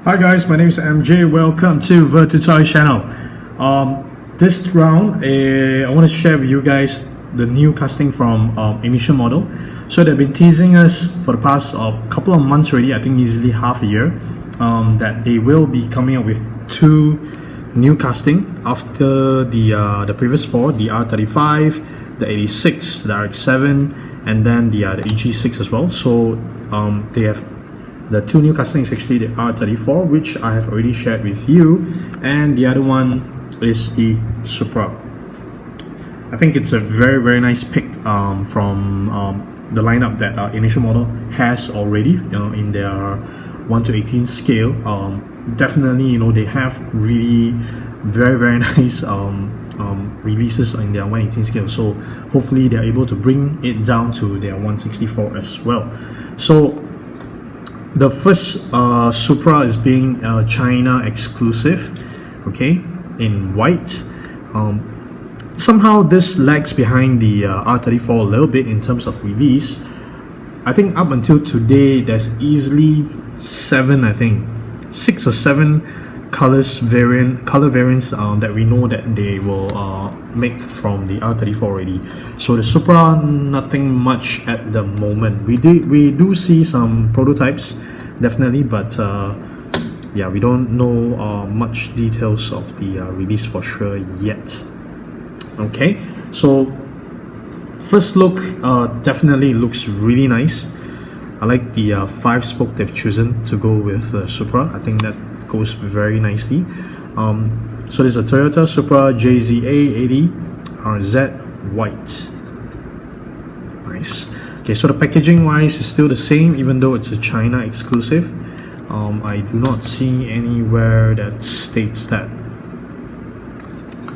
Hi guys, my name is MJ. Welcome to the tutorial channel. This round, I want to share with you guys the new casting from initial model. So they've been teasing us for the past couple of months already. I think easily half a year. That they will be coming up with two new casting after the previous four, the R35, the 86, the RX7, and then the EG6 as well. So they have the two new castings, actually the R34, which I have already shared with you, and the other one is the Supra. I think it's a very nice pick from the lineup that initial model has already in their 1:18 scale. Definitely, they have really very nice releases in their 1:18 scale. So hopefully they're able to bring it down to their 164 as well. So the first Supra is being China exclusive, okay, in white. Somehow this lags behind the R34 a little bit in terms of release. I think up until today there's easily 6 or 7 color variants that we know that they will make from the R34 already. So the Supra, nothing much at the moment. We do see some prototypes definitely, but yeah, we don't know much details of the release for sure yet. Okay, so first look definitely looks really nice. I like the 5-spoke they've chosen to go with the Supra. I think that goes very nicely. So there's a Toyota Supra JZA80 RZ white. Nice. Okay, so the packaging wise is still the same, even though it's a China exclusive. I do not see anywhere that states that.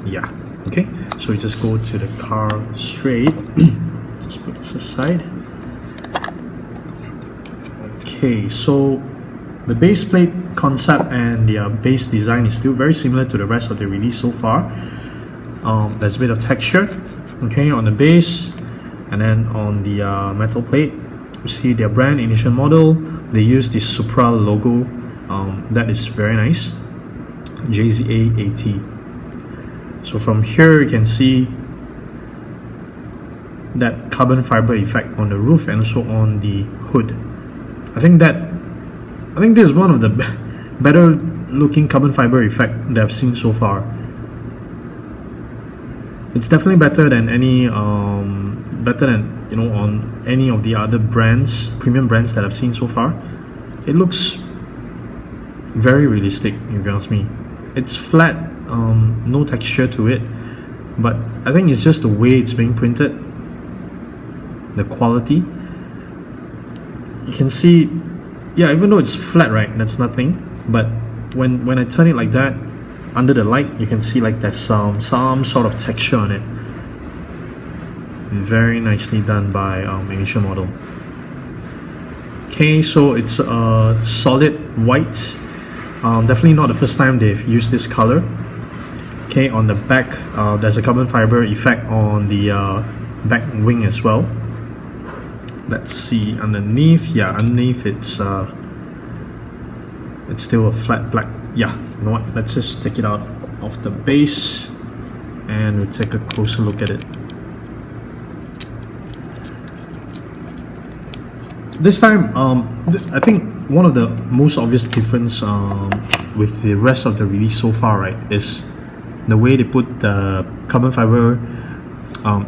Yeah. Okay, so we just go to the car straight. Just put this aside. Okay, so the base plate concept and the base design is still very similar to the rest of the release so far. There's a bit of texture, okay, on the base, and then on the metal plate, you see their brand initial model. They use the Supra logo. That is very nice. JZA80. So from here you can see that carbon fiber effect on the roof and also on the hood. I think this is one of the better looking carbon fiber effect that I've seen so far. It's definitely better than any on any of the other brands, premium brands that I've seen so far. It looks very realistic, if you ask me. It's flat, no texture to it, but I think it's just the way it's being printed, the quality. You can see, yeah, even though it's flat, right, that's nothing, but when I turn it like that under the light, you can see like there's some sort of texture on it. Very nicely done by initial model. Okay, so it's a solid white. Definitely not the first time they've used this color. Okay, on the back there's a carbon fiber effect on the back wing as well. Let's see underneath. Yeah, underneath it's still a flat black. Yeah, you know what, let's just take it out of the base and we'll take a closer look at it. This time, I think one of the most obvious difference with the rest of the release so far, right, is the way they put the carbon fiber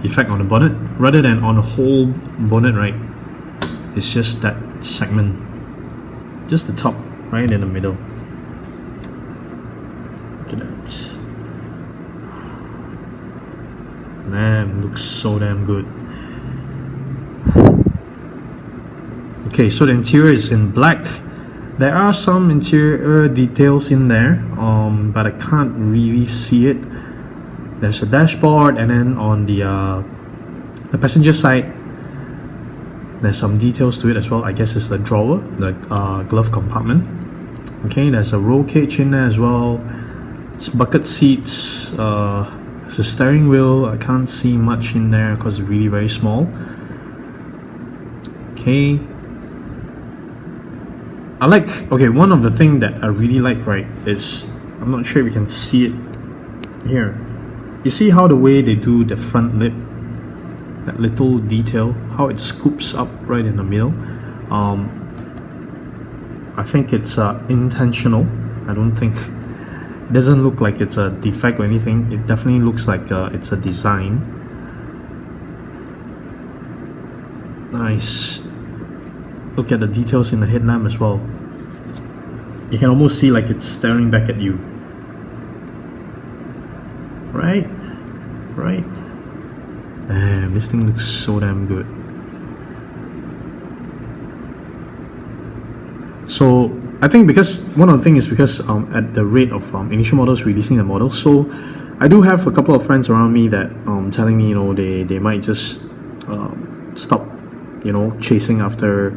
effect on the bonnet rather than on the whole bonnet, right? It's just that segment, just the top, right in the middle. Look at that. Man, looks so damn good. Okay, so the interior is in black. There are some interior details in there, but I can't really see it. There's a dashboard, and then on the passenger side, there's some details to it as well. I guess it's the drawer, the glove compartment. Okay, there's a roll cage in there as well. It's bucket seats. There's a steering wheel. I can't see much in there because it's really very small. Okay. okay, one of the thing that I really like, right, is, I'm not sure if you can see it here. You see how the way they do the front lip, that little detail, how it scoops up right in the middle. I think it's intentional. I don't think, it doesn't look like it's a defect or anything. It definitely looks like it's a design. Nice. Look at the details in the headlamp as well. You can almost see like it's staring back at you. Right? Right? Damn, this thing looks so damn good. So I think because one of the things is because at the rate of initial models releasing the model, so I do have a couple of friends around me that telling me, you know, they might just stop, you know, chasing after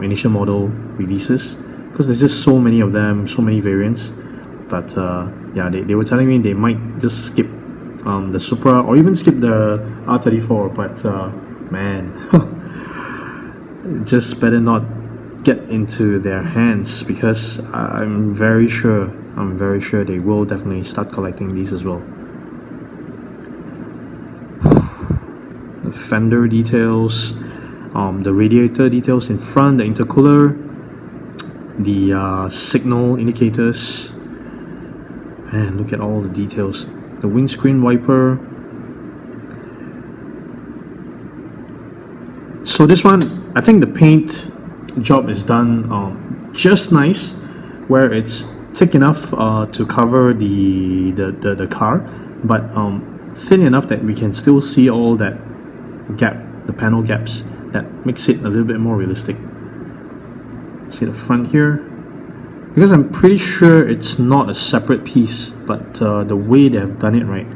initial model releases, because there's just so many of them, so many variants. But yeah, they were telling me they might just skip the Supra or even skip the R34, but man, just better not get into their hands, because I'm very sure they will definitely start collecting these as well. The fender details, the radiator details in front, the intercooler, the signal indicators, and look at all the details. The windscreen wiper. So this one, I think the paint job is done just nice, where it's thick enough to cover the car, but thin enough that we can still see all that gap, the panel gaps, that makes it a little bit more realistic. See the front here, because I'm pretty sure it's not a separate piece, but the way they have done it, right,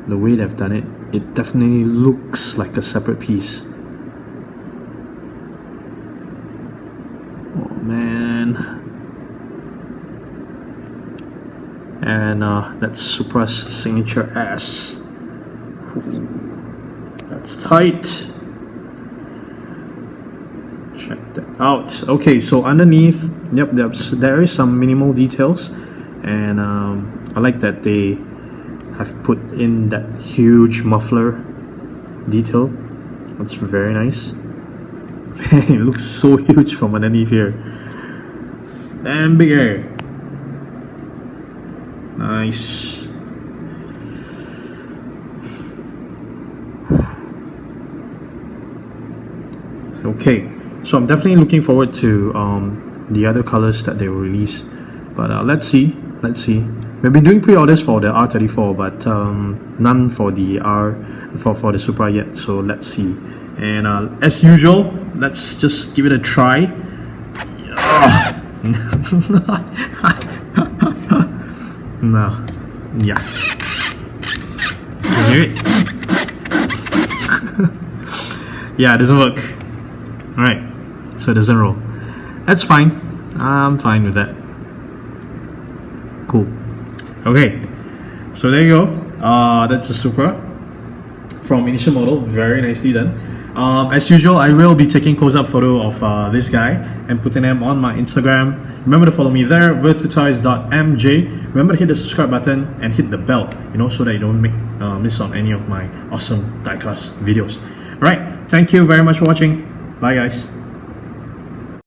the way they've done it, it definitely looks like a separate piece. Oh man. And that's Supra's signature S. That's tight. Check that out. Okay, so underneath, yep, there is some minimal details, and I like that they have put in that huge muffler detail. That's very nice. Man, it looks so huge from underneath here. Damn big air. Nice. Okay, so I'm definitely looking forward to the other colors that they will release, but let's see. We've been doing pre-orders for the R34, but none for the for the Supra yet. So let's see. And as usual, let's just give it a try. No, yeah. You hear it? Yeah, it doesn't work. Alright, so it doesn't roll. That's fine. I'm fine with that. Cool. Okay, so there you go. That's a Supra from initial model. Very nicely done. As usual, I will be taking close-up photo of this guy and putting them on my Instagram. Remember to follow me there, virtutoys.mj. Remember to hit the subscribe button and hit the bell, you know, so that you don't miss on any of my awesome diecast videos. Alright, thank you very much for watching. Bye guys.